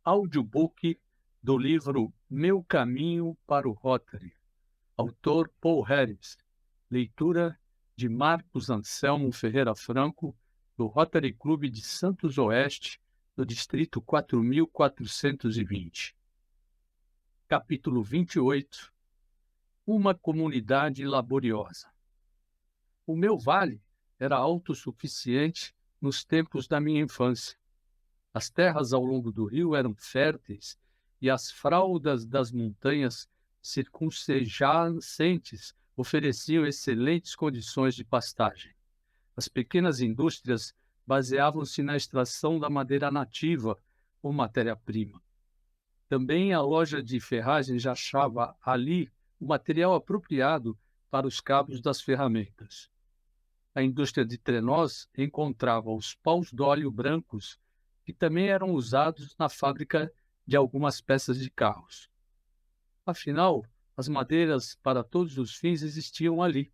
audiobook do livro Meu Caminho para o Rotary, autor Paul Harris, leitura de Marcos Anselmo Ferreira Franco, do Rotary Clube de Santos Oeste, do Distrito 4420. Capítulo 28. Uma comunidade laboriosa. O meu vale era autossuficiente nos tempos da minha infância. As terras ao longo do rio eram férteis e as fraldas das montanhas circunjacentes ofereciam excelentes condições de pastagem. As pequenas indústrias baseavam-se na extração da madeira nativa ou matéria-prima. Também a loja de ferragens achava ali o material apropriado para os cabos das ferramentas. A indústria de trenós encontrava os paus d'óleo brancos, que também eram usados na fábrica de algumas peças de carros. Afinal, as madeiras para todos os fins existiam ali,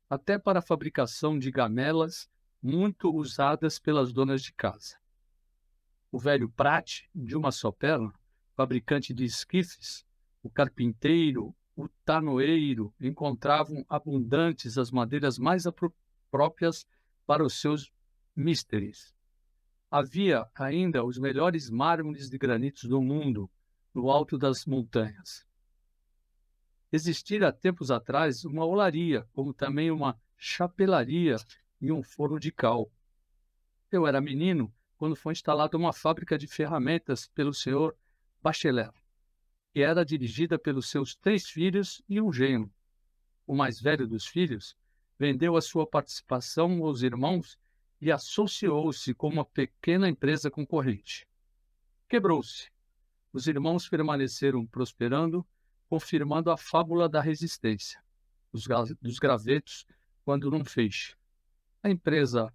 até para a fabricação de gamelas, muito usadas pelas donas de casa. O velho Prat, de uma só perna, fabricante de esquifes, o carpinteiro, o tanoeiro encontravam abundantes as madeiras mais próprias para os seus misteres. Havia ainda os melhores mármores de granitos do mundo, no alto das montanhas. Existira há tempos atrás uma olaria, como também uma chapelaria e um forno de cal. Eu era menino quando foi instalada uma fábrica de ferramentas pelo senhor Bachelet, que era dirigida pelos seus 3 filhos e um genro. O mais velho dos filhos vendeu a sua participação aos irmãos e associou-se com uma pequena empresa concorrente. Quebrou-se. Os irmãos permaneceram prosperando, confirmando a fábula da resistência, dos gravetos quando num feixe. A empresa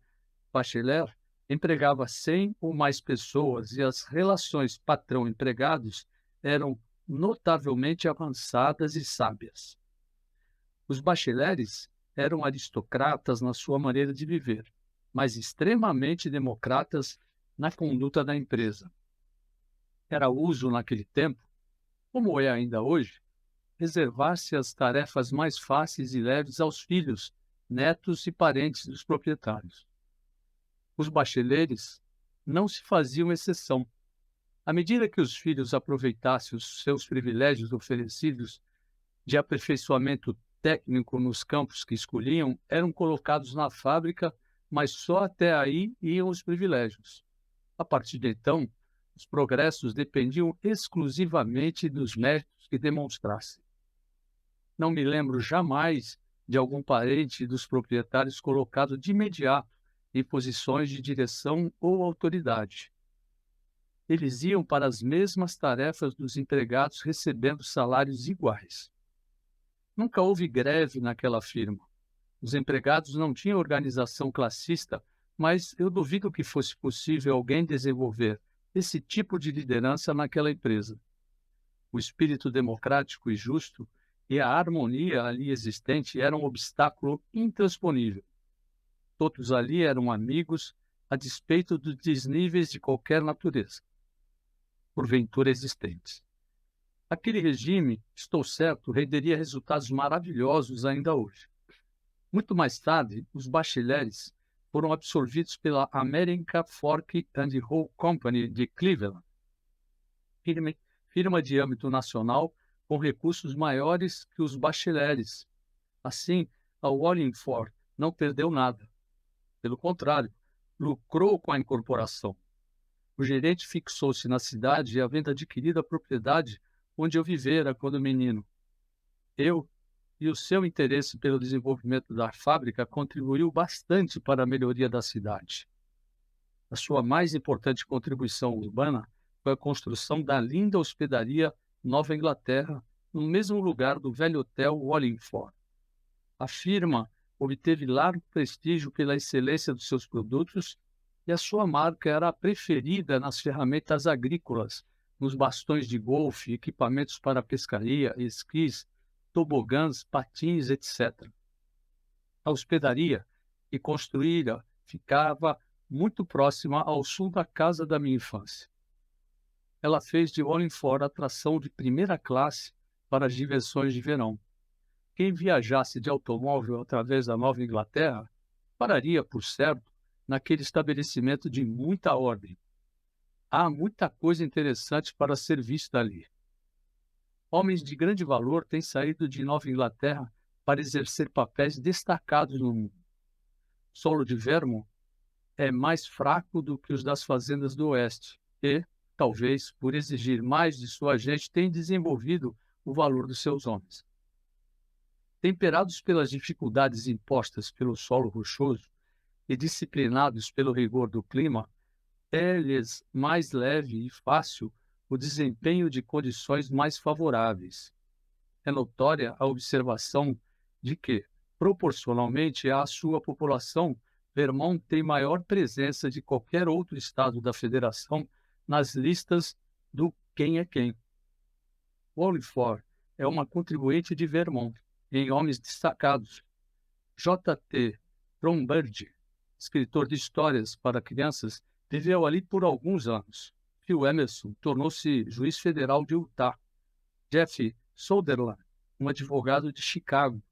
Bachelet empregava 100 ou mais pessoas e as relações patrão-empregados eram notavelmente avançadas e sábias. Os bacheleres eram aristocratas na sua maneira de viver, mas extremamente democratas na conduta da empresa. Era uso naquele tempo, como é ainda hoje, reservar-se as tarefas mais fáceis e leves aos filhos, netos e parentes dos proprietários. Os bacheleres não se faziam exceção. À medida que os filhos aproveitassem os seus privilégios oferecidos de aperfeiçoamento técnico nos campos que escolhiam, eram colocados na fábrica, mas só até aí iam os privilégios. A partir de então, os progressos dependiam exclusivamente dos méritos que demonstrassem. Não me lembro jamais de algum parente dos proprietários colocado de imediato em posições de direção ou autoridade. Eles iam para as mesmas tarefas dos empregados recebendo salários iguais. Nunca houve greve naquela firma. Os empregados não tinham organização classista, mas eu duvido que fosse possível alguém desenvolver esse tipo de liderança naquela empresa. O espírito democrático e justo e a harmonia ali existente eram um obstáculo intransponível. Todos ali eram amigos, a despeito dos desníveis de qualquer natureza, porventura existentes. Aquele regime, estou certo, renderia resultados maravilhosos ainda hoje. Muito mais tarde, os bacheleres foram absorvidos pela American Fork and Roll Company de Cleveland, firma de âmbito nacional com recursos maiores que os bacheleres. Assim, a Wallingford não perdeu nada. Pelo contrário, lucrou com a incorporação. O gerente fixou-se na cidade e havendo adquirido a propriedade onde eu vivera quando menino. Eu e o seu interesse pelo desenvolvimento da fábrica contribuiu bastante para a melhoria da cidade. A sua mais importante contribuição urbana foi a construção da linda hospedaria Nova Inglaterra, no mesmo lugar do velho hotel Wallingford. A firma obteve largo prestígio pela excelência dos seus produtos e a sua marca era a preferida nas ferramentas agrícolas, nos bastões de golfe, equipamentos para pescaria, esquis, tobogãs, patins, etc. A hospedaria que construíra ficava muito próxima ao sul da casa da minha infância. ela fez de Wallingford atração de primeira classe para as diversões de verão. Quem viajasse de automóvel através da Nova Inglaterra pararia, por certo, naquele estabelecimento de muita ordem. Há muita coisa interessante para ser vista ali. Homens de grande valor têm saído de Nova Inglaterra para exercer papéis destacados no mundo. O solo de Vermont é mais fraco do que os das fazendas do Oeste e, talvez, por exigir mais de sua gente, tem desenvolvido o valor dos seus homens. Temperados pelas dificuldades impostas pelo solo rochoso e disciplinados pelo rigor do clima, é-lhes mais leve e fácil o desempenho de condições mais favoráveis. É notória a observação de que, proporcionalmente à sua população, Vermont tem maior presença de qualquer outro estado da federação nas listas do quem é quem. Wallingford é uma contribuinte de Vermont, em homens destacados. J. T. Thornburg, escritor de histórias para crianças, viveu ali por alguns anos. Phil Emerson tornou-se juiz federal de Utah. Jeff Soderland, um advogado de Chicago,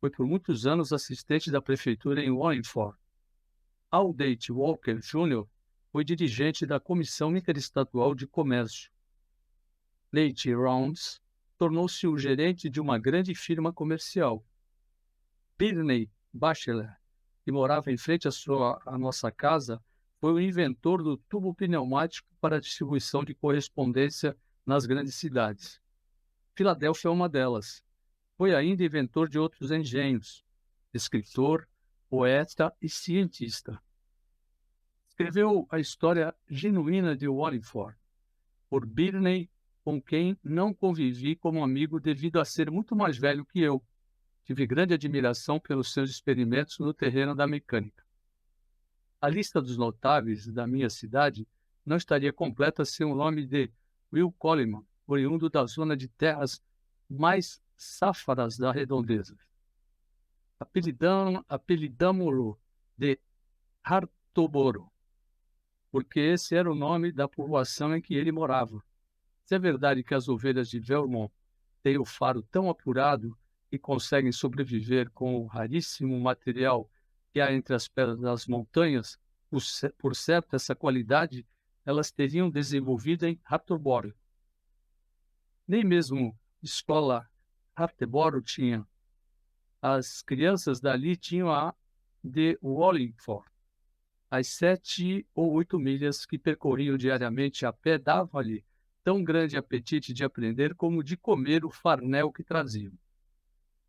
foi por muitos anos assistente da prefeitura em Wallingford. Aldate Walker Jr. foi dirigente da Comissão Interestadual de Comércio. Nate Rounds tornou-se o gerente de uma grande firma comercial. Birney Batchelor, que morava em frente à nossa casa, foi o inventor do tubo pneumático para a distribuição de correspondência nas grandes cidades. Filadélfia é uma delas. Foi ainda inventor de outros engenhos, escritor, poeta e cientista. Escreveu a história genuína de Wallingford, por Birney, com quem não convivi como amigo devido a ser muito mais velho que eu. Tive grande admiração pelos seus experimentos no terreno da mecânica. A lista dos notáveis da minha cidade não estaria completa sem o nome de Will Coleman, oriundo da zona de terras mais sáfaras da redondeza. Apelidamo-lo de Hartoboro, porque esse era o nome da povoação em que ele morava. Se é verdade que as ovelhas de Vermont têm o faro tão apurado e conseguem sobreviver com o raríssimo material que há entre as pedras das montanhas, por certo, essa qualidade elas teriam desenvolvido em Hatboro. Nem mesmo escola Hatboro tinha. As crianças dali tinham a de Wallingford. As 7 ou 8 milhas que percorriam diariamente a pé davam-lhe tão grande apetite de aprender como de comer o farnel que traziam.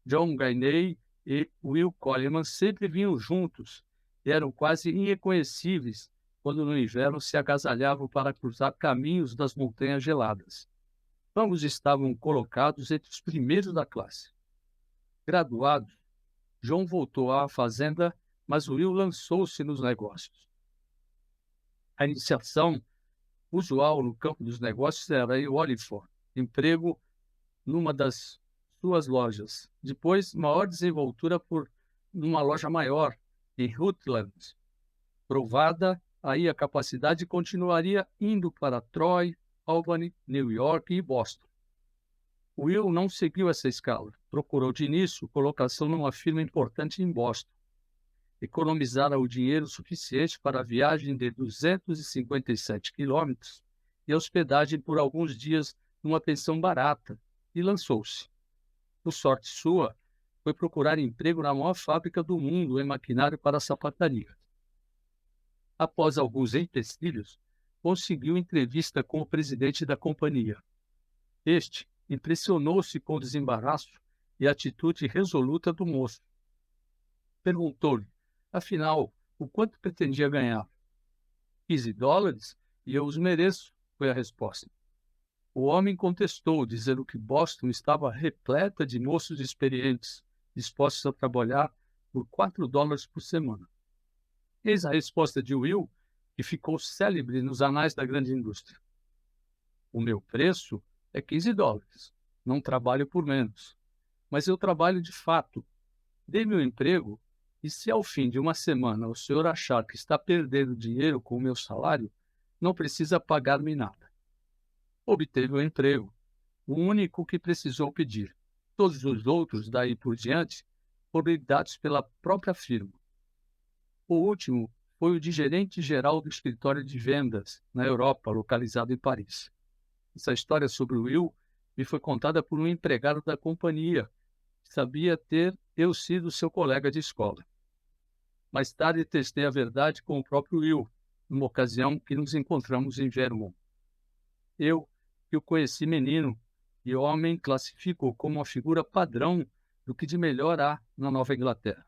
John Gainey e Will Coleman sempre vinham juntos e eram quase irreconhecíveis quando no inverno se agasalhavam para cruzar caminhos das montanhas geladas. Ambos estavam colocados entre os primeiros da classe. Graduado, John voltou à fazenda, mas Will lançou-se nos negócios. A iniciação usual no campo dos negócios era em Wallingford, emprego numa das suas lojas. Depois, maior desenvoltura numa loja maior, em Rutland. Provada, aí a capacidade continuaria indo para Troy, Albany, New York e Boston. Will não seguiu essa escala. Procurou de início colocação numa firma importante em Boston. Economizara o dinheiro suficiente para a viagem de 257 quilômetros e hospedagem por alguns dias numa pensão barata, e lançou-se. Por sorte sua, foi procurar emprego na maior fábrica do mundo em maquinário para sapataria. Após alguns empecilhos, conseguiu entrevista com o presidente da companhia. Este impressionou-se com o desembaraço e a atitude resoluta do moço. Perguntou-lhe, afinal, o quanto pretendia ganhar? $15, e eu os mereço, foi a resposta. O homem contestou, dizendo que Boston estava repleta de moços experientes, dispostos a trabalhar por $4 por semana. Eis a resposta de Will, que ficou célebre nos anais da grande indústria. O meu preço é $15. Não trabalho por menos. Mas eu trabalho de fato. Dê-me o emprego e se ao fim de uma semana o senhor achar que está perdendo dinheiro com o meu salário, não precisa pagar-me nada. obteve o emprego, o único que precisou pedir. Todos os outros, daí por diante, foram dados pela própria firma. O último foi o de gerente-geral do escritório de vendas na Europa, localizado em Paris. Essa história sobre o Will me foi contada por um empregado da companhia, que sabia ter eu sido seu colega de escola. Mais tarde testei a verdade com o próprio Will, numa ocasião que nos encontramos em Vermont. Eu, que o conheci menino e homem, classifico como uma figura padrão do que de melhor há na Nova Inglaterra.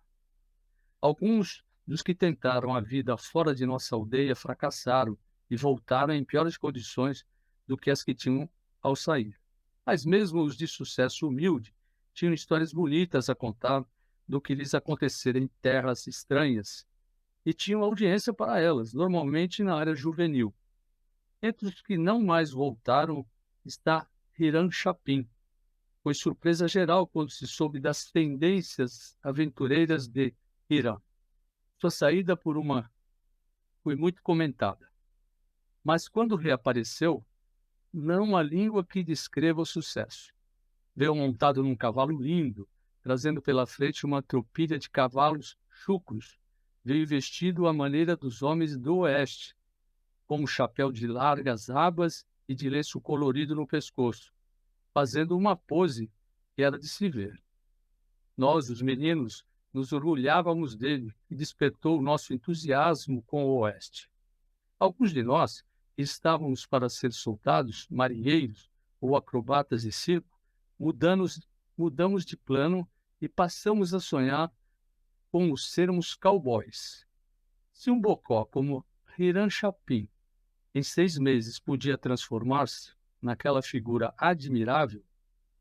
Alguns dos que tentaram a vida fora de nossa aldeia fracassaram e voltaram em piores condições do que as que tinham ao sair. Mas mesmo os de sucesso humilde tinham histórias bonitas a contar do que lhes acontecera em terras estranhas e tinham audiência para elas, normalmente na área juvenil. Entre os que não mais voltaram está Hiram Chapin. Foi surpresa geral quando se soube das tendências aventureiras de Hiram. Sua saída por uma foi muito comentada. Mas quando reapareceu, não há língua que descreva o sucesso. Veio montado num cavalo lindo, trazendo pela frente uma tropilha de cavalos chucros. Veio vestido à maneira dos homens do Oeste, com um chapéu de largas abas e de lenço colorido no pescoço, fazendo uma pose que era de se ver. Nós, os meninos, nos orgulhávamos dele e despertou o nosso entusiasmo com o Oeste. Alguns de nós que estávamos para ser soldados, marinheiros ou acrobatas de circo, mudamos de plano e passamos a sonhar com sermos cowboys. Se um bocó como Hiram Chapin, em 6 meses, podia transformar-se naquela figura admirável,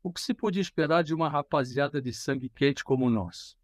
o que se podia esperar de uma rapaziada de sangue quente como nós?